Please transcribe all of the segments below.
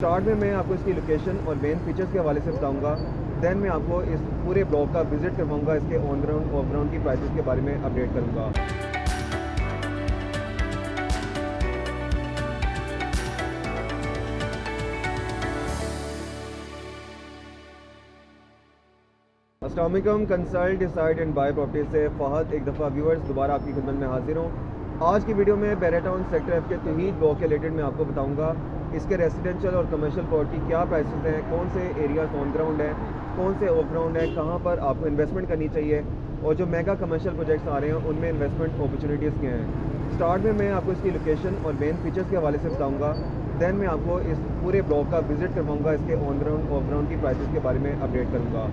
Start में मैं आपको इसकी लोकेशन और मेन फीचर्स के हवाले से बताऊंगा। देन मैं आपको इस पूरे ब्लॉक का विजिट करवाऊंगा, इसके ऑन ग्राउंड ऑफ ग्राउंड की प्राइसेस के बारे में अपडेट करूंगा। अस्सलाम वालेकुम। Consult decide and buy property से फ़हद एक दफ़ा व्यूअर्स दोबारा आपकी खिदमत में हाजिर हूँ। आज की वीडियो में बैरिया टाउन सेक्टर एफ के तौहीद ब्लॉक के रिलेटेड मैं आपको बताऊंगा इसके रेजिडेंशियल और कमर्शियल प्लॉट की क्या प्राइसेस हैं, कौन से एरियाज ऑन ग्राउंड हैं, कौन से ऑफ ग्राउंड हैं, कहाँ पर आपको इन्वेस्टमेंट करनी चाहिए और जो मेगा कमर्शियल प्रोजेक्ट्स आ रहे हैं उनमें इन्वेस्टमेंट अपॉर्चुनिटीज़ क्या हैं। स्टार्ट में मैं आपको इसकी लोकेशन और मेन फीचर्स के हवाले से बताऊँगा। देन मैं आपको इस पूरे ब्लॉक का विजिट करवाऊँगा, इसके ऑन ग्राउंड ऑफ ग्राउंड की प्राइसेस के बारे में अपडेट करूँगा।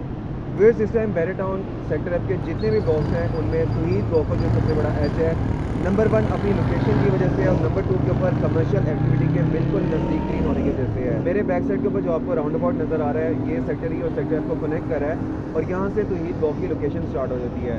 व्यूअर्स, इस time Bahria town sector F के जितने भी ब्लॉक्स हैं उनमें तौहीद ब्लॉक का जो सबसे बड़ा एच है, नंबर 1 अपनी लोकेशन की वजह से और नंबर 2 के ऊपर कमर्शियल एक्टिविटी के बिल्कुल नज़दीक होने की वजह से है। मेरे बैक साइड के ऊपर जो आपको राउंड अबाउट नज़र आ रहा है ये सेक्टर ई और सेक्टर एफ को कनेक्ट कर रहा है और यहाँ से तौहीद ब्लॉक की लोकेशन स्टार्ट हो जाती है।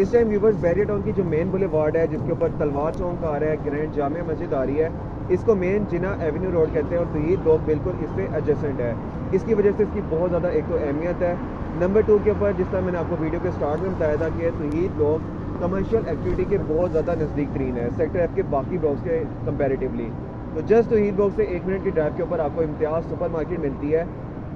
इस टाइम व्यूअर्स बैरिया टाउन की जो मेन बुलेवार्ड है जिसके ऊपर तलवार चौक आ रहा है, ग्रैंड जामिया मस्जिद आ रही है, इसको मेन जिना एवेन्यू रोड कहते हैं और तौहीद ब्लॉक बिल्कुल इससे एडजेसेंट है। इसकी वजह से इसकी बहुत ज़्यादा एक तो अहमियत है। नंबर 2 के ऊपर जिस तरह मैंने आपको वीडियो के स्टार्ट में बताया था कि तौहीद ब्लॉक कमर्शियल एक्टिविटी के बहुत ज़्यादा नज़दीक तरीन है सेक्टर एफ के बाकी ब्लॉक्स के कंपैरेटिवली। तो जस्ट तौहीद ब्लॉक से 1 मिनट की ड्राइव के ऊपर आपको इम्तियाज़ सुपर मार्केट मिलती है।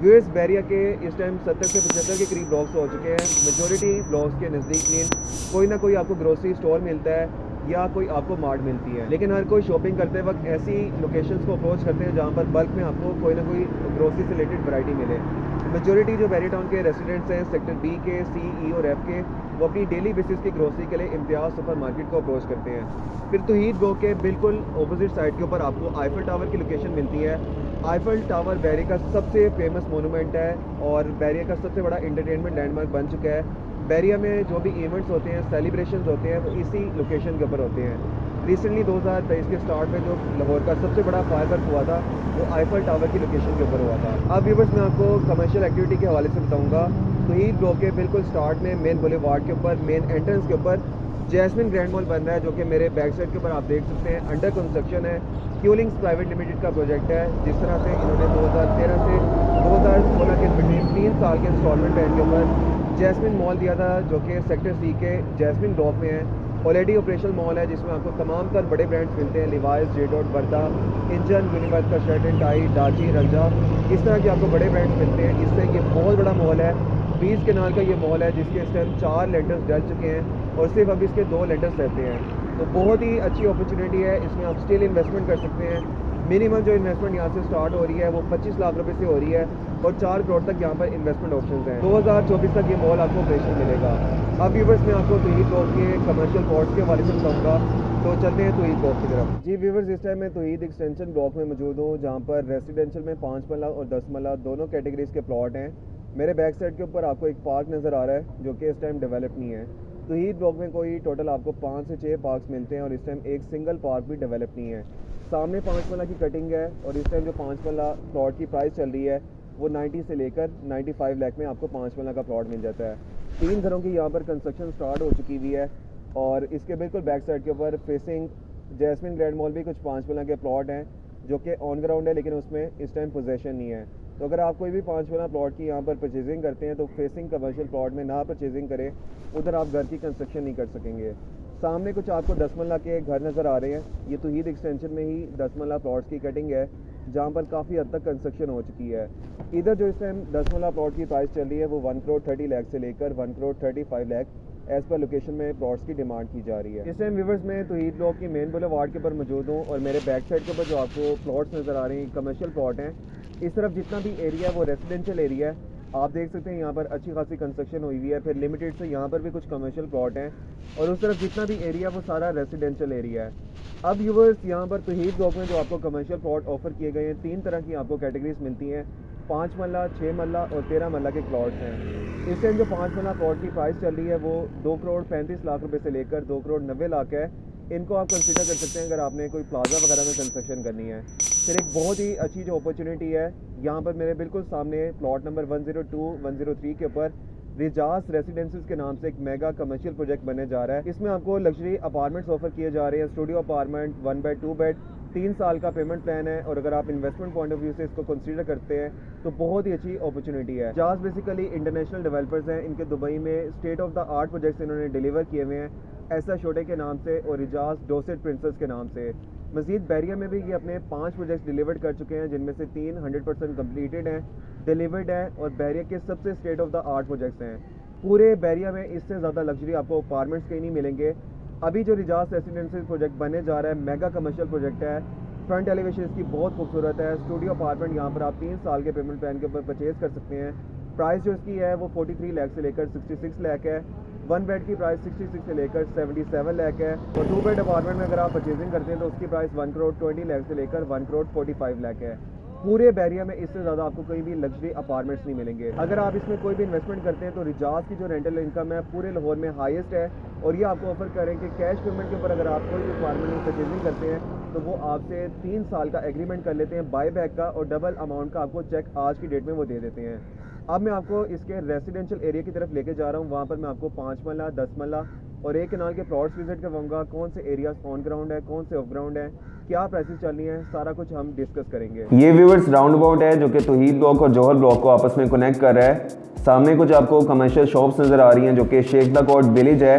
व्यूअर्स, बैरिया के इस टाइम 70 से 75 के करीब ब्लॉक्स हो चुके हैं। मेजॉरिटी ब्लॉक्स के नज़दीक कोई ना कोई आपको ग्रोसरी स्टोर मिलता है या कोई आपको मार्ट मिलती है, लेकिन हर कोई शॉपिंग करते वक्त ऐसी लोकेशंस को अप्रोच करते हैं जहाँ पर बल्क में आपको कोई ना कोई ग्रोसरी से रिलेटेड वैरायटी मिले। मेजॉरिटी जो बैरिया टाउन के रेसिडेंट्स हैं सेक्टर बी के, सी, ई और एफ के, वो अपनी डेली बेसिस की ग्रोसरी के लिए इम्तियाज़ सुपर मार्केट को अप्रोच करते हैं। फिर तौहीद ब्लॉक के बिल्कुल अपोजिट साइड के ऊपर आपको आईफल टावर की लोकेशन मिलती है। आईफल टावर बैरिया का सबसे फेमस मोनूमेंट है और बैरिया का सबसे बड़ा इंटरटेनमेंट लैंडमार्क बन चुका है। बैरिया में जो भी इवेंट्स होते हैं, सेलिब्रेशंस होते हैं, वो इसी लोकेशन के ऊपर होते हैं। रिसेंटली 2023 के स्टार्ट में जो लाहौर का सबसे बड़ा फायरवर्क हुआ था वो आईफल टावर की लोकेशन के ऊपर हुआ था। अब व्यूअर्स, मैं आपको कमर्शियल एक्टिविटी के हवाले से बताऊंगा। तौहीद ब्लॉक के बिल्कुल स्टार्ट में मेन बुलेवार्ड के ऊपर मेन एंट्रेंस के ऊपर जैस्मिन ग्रैंड मॉल बन रहा है, जो कि मेरे बैक साइड के ऊपर आप देख सकते हैं अंडर कंस्ट्रक्शन है। क्यूलिंग्स प्राइवेट लिमिटेड का प्रोजेक्ट है। जिस तरह से इन्होंने 2013 से 2016 के बिटवीन 3 साल के इंस्टॉलमेंट प्लान के ऊपर जैस्मिन मॉल दिया था, जो कि सेक्टर सी के जैस्मिन ब्लॉक में है। ऑलरेडी ऑपरेशनल मॉल है जिसमें आपको तमाम तर बड़े ब्रांड्स मिलते हैं, लिवाइस, जेडोट, बर्दा, इंजन, यूनिवर्स का शर्ट एंड टाई, डाची, रंजा, इस तरह के आपको बड़े ब्रांड्स मिलते हैं। इससे ये बहुत बड़ा मॉल है। 20 कनाल का ये मॉल है जिसके इस टाइम 4 लेंटर्स डल चुके हैं और सिर्फ अभी इसके 2 लेंटर्स रहते हैं। तो बहुत ही अच्छी अपॉर्चुनिटी है, इसमें आप स्टिल इन्वेस्टमेंट कर सकते हैं। मिनिमम जो इन्वेस्टमेंट यहाँ से स्टार्ट हो रही है वो 25 लाख रुपए से हो रही है और 4 करोड़ तक यहाँ पर इन्वेस्टमेंट ऑप्शंस हैं। 2024 तक ये मॉल आपको ऑपरेशन मिलेगा। अब व्यूअर्स, मैं आपको तौहीद ब्लॉक के कमर्शियल प्लॉट्स के हवाले से बताऊँगा, तो चलते हैं तौहीद ब्लॉक की तरफ। जी व्यूअर्स, इस टाइम मैं तौहीद एक्सटेंशन ब्लॉक में मौजूद हूँ जहाँ पर रेजिडेंशियल में 5 मरला और 10 मरला दोनों कैटेगरीज के प्लॉट हैं। मेरे बैक साइड के ऊपर आपको एक पार्क नज़र आ रहा है जो कि इस टाइम डेवलप नहीं है। तौहीद ब्लॉक में कोई टोटल आपको 5 से 6 पार्क्स मिलते हैं और इस टाइम एक सिंगल पार्क भी डेवलप नहीं है। सामने 5 मरला की कटिंग है और इस टाइम जो 5 मरला प्लॉट की प्राइस चल रही है वो 90 से लेकर 95 लाख में आपको 5 मरला का प्लॉट मिल जाता है। 3 घरों की यहाँ पर कंस्ट्रक्शन स्टार्ट हो चुकी हुई है और इसके बिल्कुल बैक साइड के ऊपर फेसिंग जैस्मिन ग्रैंड मॉल भी कुछ 5 मरला के प्लॉट हैं जो कि ऑन ग्राउंड है, लेकिन उसमें इस टाइम पोजेसन नहीं है। तो अगर आप कोई भी 5 मरला प्लॉट की यहाँ पर परचेजिंग करते हैं तो फेसिंग कमर्शियल प्लॉट में ना परचेजिंग करें, उधर आप घर की कंस्ट्रक्शन नहीं कर सकेंगे। सामने कुछ आपको 10 मरला के घर नज़र आ रहे हैं। ये तौहीद एक्सटेंशन में ही 10 मरला प्लॉट्स की कटिंग है जहाँ पर काफ़ी हद तक कंस्ट्रक्शन हो चुकी है। इधर जो इस टाइम 10 मरला प्लॉट की प्राइस चल रही है वो 1 करोड़ 30 लाख से लेकर 1 crore 35 lakh as per location में प्लॉट्स की डिमांड की जा रही है। इस टाइम व्यूअर्स में तौहीद ब्लॉक की मेन बुलेवार्ड के ऊपर मौजूद हूँ और मेरे बैक साइड के ऊपर जो आपको प्लॉट्स नज़र आ रहे हैं कमर्शियल प्लॉट हैं। इस तरफ जितना भी एरिया है वो रेजिडेंशियल एरिया है। आप देख सकते हैं यहाँ पर अच्छी खासी कंस्ट्रक्शन हुई हुई है। फिर लिमिटेड से यहाँ पर भी कुछ कमर्शियल प्लॉट हैं और उस तरफ जितना भी एरिया वो सारा रेजिडेंशियल एरिया है। अब व्यूअर्स, यहाँ पर तौहीद ब्लॉक में जो आपको कमर्शियल प्लॉट ऑफर किए गए हैं 3 तरह की आपको कैटेगरीज मिलती हैं। 5 मरला, 6 मरला और 13 मरला के प्लॉट्स हैं। इस टाइम जो 5 मरला प्लॉट की प्राइस चल रही है वो 2 करोड़ 35 लाख रुपए से लेकर 2 करोड़ 90 लाख है। इनको आप कंसीडर कर सकते हैं अगर आपने कोई प्लाजा वगैरह में कंस्ट्रक्शन करनी है। फिर एक बहुत ही अच्छी जो अपॉर्चुनिटी है यहाँ पर मेरे बिल्कुल सामने प्लॉट नंबर 102, 103 के ऊपर रिजास रेसिडेंसीज के नाम से एक मेगा कमर्शियल प्रोजेक्ट बनने जा रहा है। इसमें आपको लग्जरी अपार्टमेंट्स ऑफर किए जा रहे हैं, स्टूडियो अपार्टमेंट, 1 बेड 2 बेड, 3 साल का पेमेंट प्लान है, और अगर आप इन्वेस्टमेंट पॉइंट ऑफ व्यू से इसको कंसीडर करते हैं तो बहुत ही अच्छी अपॉर्चुनिटी है। रिजाज बेसिकली इंटरनेशनल डेवलपर्स हैं, इनके दुबई में state of the art projects इन्होंने डिलीवर किए हुए हैं, ऐसा छोटे के नाम से और रिजाज डोसेट प्रिंसेस के नाम से। मजीद बैरिया में भी ये अपने 5 प्रोजेक्ट्स डिलीवर कर चुके हैं, जिनमें से 3 100% कम्प्लीटेड हैं, डिलीवर्ड है, और बैरिया के सबसे state of the art projects हैं। पूरे बैरिया में इससे ज़्यादा लग्जरी आपको अपार्टमेंट्स कहीं नहीं मिलेंगे। अभी जो रिजाज रेसिडेंशियल प्रोजेक्ट बनने जा रहा है, मेगा कमर्शियल प्रोजेक्ट है, फ्रंट एलिवेशन इसकी बहुत खूबसूरत है। स्टूडियो अपार्टमेंट यहाँ पर आप 3 साल के पेमेंट प्लान के ऊपर परचेज़ कर सकते हैं। प्राइस जो इसकी है वो 43 लाख से लेकर 66 लाख है। 1 बेड की प्राइस 66 से लेकर 77 लाख है, और 2 बेड अपार्टमेंट में अगर आप परचेजिंग करते हैं तो उसकी प्राइस 1 करोड़ 20 लाख से लेकर 1 करोड़ 45 लाख है। पूरे बैरिया में इससे ज़्यादा आपको कहीं भी लग्जरी अपार्टमेंट्स नहीं मिलेंगे। अगर आप इसमें कोई भी इन्वेस्टमेंट करते हैं तो रिजाज की जो रेंटल इनकम है पूरे लाहौर में हाईएस्ट है, और ये आपको ऑफर करें कि कैश पेमेंट के ऊपर अगर आप कोई भी अपार्टमेंट में परचेजिंग करते हैं तो वो आपसे 3 साल का एग्रीमेंट कर लेते हैं बाई बैक का, और डबल अमाउंट का आपको चेक आज की डेट में वो दे देते हैं। अब मैं आपको इसके रेजिडेंशियल एरिया की तरफ लेके जा रहा हूँ। वहाँ पर मैं आपको 5 मरला, 10 मरला और 1 कनाल के प्लॉट्स विजिट करवाऊंगा। कौन से एरियाज ऑन ग्राउंड है, कौन से ऑफ ग्राउंड है, क्या प्राइसेस चल रही हैं, सारा कुछ हम डिस्कस करेंगे। ये व्यूअर्स राउंड अबाउट है जो कि तौहीद ब्लॉक और जौहर ब्लॉक को आपस में कनेक्ट कर रहा है। सामने कुछ आपको कमर्शियल शॉप्स नज़र आ रही हैं जो कि शेख दा कोट विलेज है,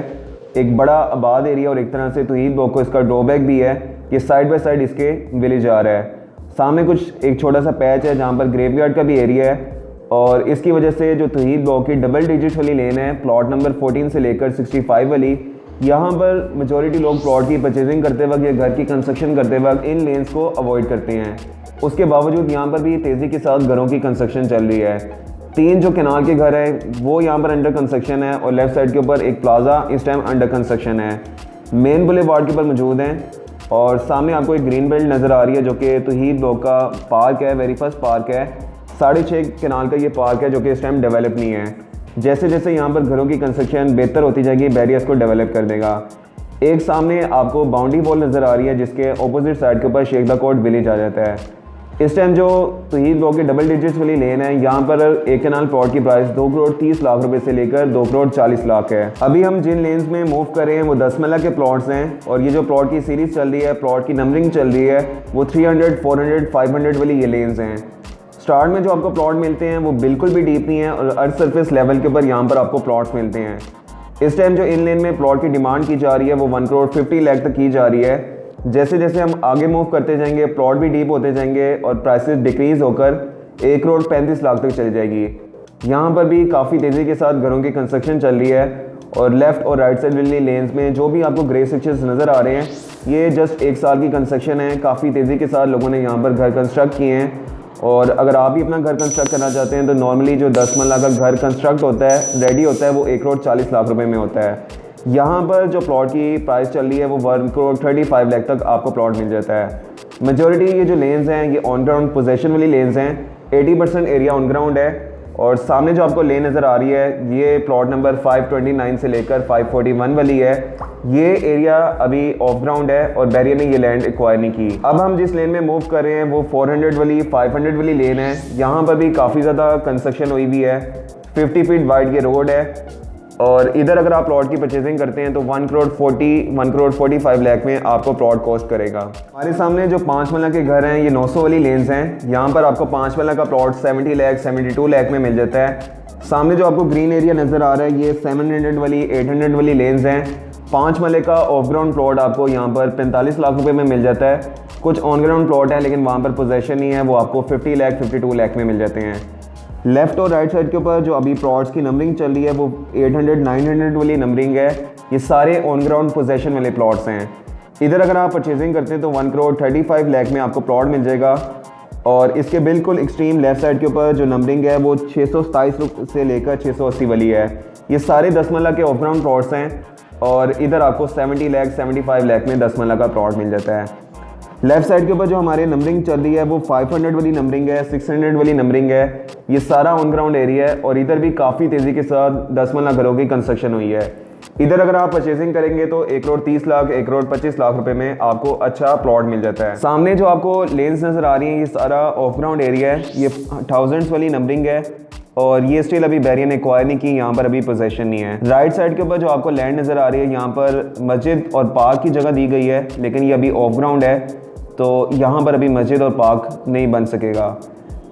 एक बड़ा आबाद एरिया, और एक तरह से तौहीद ब्लॉक को इसका ड्रॉबैक भी है कि साइड बाय साइड इसके विलेज आ रहा है। सामने कुछ एक छोटा सा पैच है जहाँ पर ग्रेवयार्ड का भी एरिया है, और इसकी वजह से जो तौहीद ब्लॉक की डबल डिजिट वाली लेन है, प्लॉट नंबर 14 से लेकर 65 वाली, यहाँ पर मेजॉरिटी लोग प्लॉट की परचेजिंग करते वक्त या घर की कंस्ट्रक्शन करते वक्त इन लेन्स को अवॉइड करते हैं। उसके बावजूद यहाँ पर भी तेज़ी के साथ घरों की कंस्ट्रक्शन चल रही है। 3 जो केनाल के घर है वो यहाँ पर अंडर कंस्ट्रक्शन है, और लेफ़्ट साइड के ऊपर एक प्लाजा इस टाइम अंडर कंस्ट्रक्शन है। मेन बुलेवार्ड के ऊपर मौजूद हैं, और सामने आपको एक ग्रीन बेल्ट नज़र आ रही है जो कि तौहीद ब्लॉक का पार्क है, वेरी फर्स्ट पार्क है। 6.5 केनाल का ये पार्क है जो कि इस टाइम डेवलप नहीं है। जैसे जैसे यहाँ पर घरों की कंस्ट्रक्शन बेहतर होती जाएगी, बैरियर्स को डेवलप कर देगा। एक सामने आपको बाउंड्री वॉल नज़र आ रही है जिसके ऑपोजिट साइड के ऊपर शेख दा कोट विलेज आ जाता है। इस टाइम जो तौहीद ब्लॉक की डबल डिजिट्स वाली लेन है, यहाँ पर 1 कनाल प्लॉट की प्राइस 2 करोड़ 30 लाख रुपए से लेकर 2 करोड़ 40 लाख है। अभी हम जिन लेन्स में मूव कर रहे हैं वो 10 मरला के प्लॉट्स हैं, और ये जो प्लॉट की सीरीज़ चल रही है, प्लॉट की नंबरिंग चल रही है, वो 300, 400, 500 वाली ये लेन्स हैं। स्टार्ट में जो आपको प्लॉट मिलते हैं वो बिल्कुल भी डीप नहीं है, और अर्थ सरफेस लेवल के ऊपर यहाँ पर आपको प्लॉट्स मिलते हैं। इस टाइम जो इन लेन में प्लॉट की डिमांड की जा रही है वो 1 करोड़ 50 लाख तक की जा रही है। जैसे जैसे हम आगे मूव करते जाएंगे प्लॉट भी डीप होते जाएंगे, और प्राइसेस डिक्रीज़ होकर 1 करोड़ 35 लाख तक चली जाएगी। यहाँ पर भी काफ़ी तेज़ी के साथ घरों की कंस्ट्रक्शन चल रही है, और लेफ़्ट और राइट साइड वाली लेन्स में जो भी आपको ग्रे सेक्शंस नज़र आ रहे हैं, ये जस्ट 1 साल की कंस्ट्रक्शन है। काफ़ी तेज़ी के साथ लोगों ने यहाँ पर घर कंस्ट्रक्ट किए हैं, और अगर आप भी अपना घर कंस्ट्रक्ट करना चाहते हैं तो नॉर्मली जो 10 मरला का घर कंस्ट्रक्ट होता है, रेडी होता है, वो 1 करोड़ 40 लाख रुपए में होता है। यहाँ पर जो प्लॉट की प्राइस चल रही है वो 1 करोड़ 35 लाख तक आपको प्लॉट मिल जाता है। मेजॉरिटी ये जो लेन्स हैं ये ऑन ग्राउंड पोजेशन वाली लेन्स हैं, 80% एरिया ऑन ग्राउंड है। और सामने जो आपको लेन नज़र आ रही है ये प्लॉट नंबर 529 से लेकर 541 वाली है। ये एरिया अभी ऑफ ग्राउंड है और बैरियर ने ये लैंड एक्वायर नहीं की। अब हम जिस लेन में मूव कर रहे हैं वो 400 वाली 500 वाली लेन है। यहाँ पर भी काफ़ी ज़्यादा कंस्ट्रक्शन हुई भी है, 50 फीट वाइड ये रोड है। और इधर अगर आप प्लॉट की परचेजिंग करते हैं तो 1 करोड़ 45 लाख में आपको प्लॉट कॉस्ट करेगा। हमारे सामने जो 5 मरला के घर हैं ये 900 वाली लेन्स हैं। यहाँ पर आपको 5 मरला का प्लॉट 70 लाख 72 लाख में मिल जाता है। सामने जो आपको ग्रीन एरिया नज़र आ रहा है ये 700 वाली 800 वाली लेन्स हैं। 5 मरले का ऑफ ग्राउंड प्लॉट आपको यहाँ पर 45 लाख रुपये में मिल जाता है। कुछ ऑन ग्राउंड प्लॉट है लेकिन वहाँ पर पोजेशन नहीं है, वो आपको 50 लाख 52 लाख में मिल जाते हैं। लेफ्ट और राइट साइड के ऊपर जो अभी प्लॉट्स की नंबरिंग चल रही है वो 800 900 वाली नंबरिंग है। ये सारे ऑन ग्राउंड पोजेशन वाले प्लॉट्स हैं। इधर अगर आप परचेजिंग करते हैं तो 1 करोड़ 35 लाख में आपको प्लॉट मिल जाएगा। और इसके बिल्कुल एक्सट्रीम लेफ्ट साइड के ऊपर जो नंबरिंग है वो 627 से लेकर 680 वाली है। ये सारे 10 मरला के ऑफ ग्राउंड प्लॉट्स हैं और इधर आपको 70 लाख 75 लाख में 10 मरला का प्लॉट मिल जाता है। लेफ्ट साइड के ऊपर जो हमारे नंबरिंग चल रही है वो 500 वाली नंबरिंग है, 600 वाली नंबरिंग है। ये सारा ऑन ग्राउंड एरिया है और इधर भी काफ़ी तेज़ी के साथ 10 मरला घरों की कंस्ट्रक्शन हुई है। इधर अगर आप परचेजिंग करेंगे तो 1 करोड़ 30 लाख 1 करोड़ 25 लाख रुपए में आपको अच्छा प्लॉट मिल जाता है। सामने जो आपको लेन्स नज़र आ रही हैं ये सारा ऑफ ग्राउंड एरिया है। ये 1000s वाली नंबरिंग है और ये स्टिल अभी बैरियर ने एक्वायर नहीं की, यहाँ पर अभी पोजेशन नहीं है। राइट साइड के ऊपर जो आपको लैंड नज़र आ रही है यहाँ पर मस्जिद और पार्क की जगह दी गई है लेकिन ये अभी ऑफ ग्राउंड है। तो यहाँ पर अभी मस्जिद और पार्क नहीं बन सकेगा।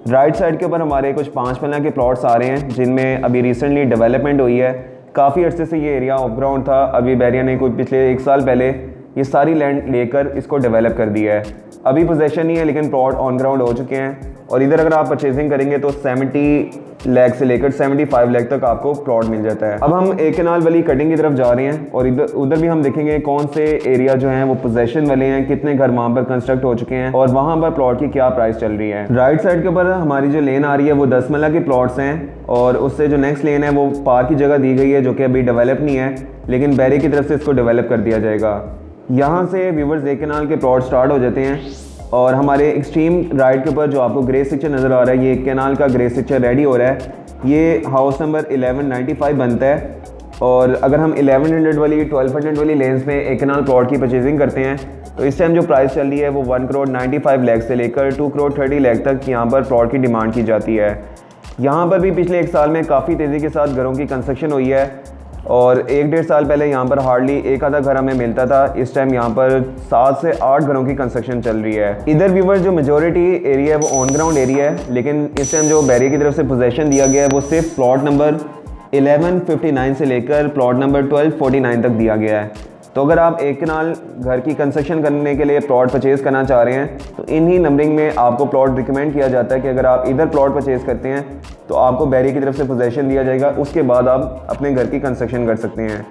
राइट साइड के ऊपर हमारे कुछ 5 मरला के प्लॉट्स आ रहे हैं जिनमें अभी रिसेंटली डेवलपमेंट हुई है। काफ़ी अर्से से ये एरिया ऑफ ग्राउंड था, अभी बैरिया ने कोई पिछले 1 साल पहले ये सारी लैंड लेकर इसको डेवलप कर दिया है। अभी पोजेशन नहीं है लेकिन प्लॉट ऑन ग्राउंड हो चुके हैं और इधर अगर आप परचेजिंग करेंगे तो 70 लाख से लेकर 75 लाख तक आपको प्लॉट मिल जाता है। अब हम एक कैनाल वाली कटिंग की तरफ जा रहे हैं और इधर उधर भी हम देखेंगे कौन से एरिया जो हैं वो पोजेशन वाले हैं, कितने घर वहाँ पर कंस्ट्रक्ट हो चुके हैं और वहाँ पर प्लॉट की क्या प्राइस चल रही है। राइट साइड के ऊपर हमारी जो लेन आ रही है वो 10 मरला के प्लॉट्स हैं और उससे जो नेक्स्ट लेन है वो पार्क की जगह दी गई है जो कि अभी डेवलप नहीं है लेकिन बैरी की तरफ से इसको डेवलप कर दिया जाएगा। यहाँ से व्यूवर्स एक कैनाल के प्लॉट स्टार्ट हो जाते हैं और हमारे एक्सट्रीम राइट के ऊपर जो आपको ग्रे स्ट्रक्चर नज़र आ रहा है, ये कैनाल का ग्रे स्ट्रक्चर रेडी हो रहा है। ये हाउस नंबर 1195 बनता है और अगर हम 1100 वाली 1200 वाली लेंस में एक कैनाल प्लॉट की परचेजिंग करते हैं तो इस टाइम जो प्राइस चल रही है वो 1 करोड़ 95 लाख से लेकर 2 करोड़ 30 लाख तक यहाँ पर प्लॉट की डिमांड की जाती है। यहाँ पर भी पिछले 1 साल में काफ़ी तेज़ी के साथ घरों की कंस्ट्रक्शन हुई है और 1-1.5 साल पहले यहाँ पर हार्डली एक आधा घर हमें मिलता था, इस टाइम यहाँ पर 7 से 8 घरों की कंस्ट्रक्शन चल रही है। इधर व्यूवर जो मेजॉरिटी एरिया है वो ऑन ग्राउंड एरिया है लेकिन इस टाइम जो बैरी की तरफ से पोजेशन दिया गया है वो सिर्फ प्लॉट नंबर 1159 से लेकर प्लॉट नंबर 1249 तक दिया गया है। तो अगर आप एक कैनाल घर की कंस्ट्रक्शन करने के लिए प्लॉट परचेज़ करना चाह रहे हैं तो इन्हीं नंबरिंग में आपको प्लॉट रिकमेंड किया जाता है कि अगर आप इधर प्लॉट परचेज़ करते हैं तो आपको बैरी की तरफ से पोजेशन दिया जाएगा, उसके बाद आप अपने घर की कंस्ट्रक्शन कर सकते हैं।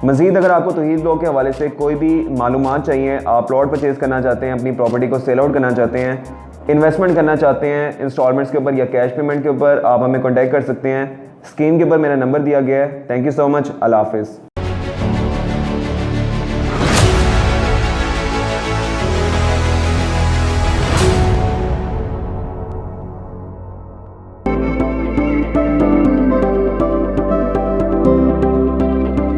मज़ीद अगर आपको तौहीद ब्लॉक के हवाले से कोई भी मालूमात चाहिए, आप प्लॉट परचेज़ करना चाहते हैं, अपनी प्रॉपर्टी को सेल आउट करना चाहते हैं, इन्वेस्टमेंट करना चाहते हैं इंस्टॉलमेंट्स के ऊपर या कैश पेमेंट के ऊपर, आप हमें कॉन्टैक्ट कर सकते हैं। स्क्रीन के ऊपर मेरा नंबर दिया गया है। Thank you so much. अल्लाह हाफ़िज़।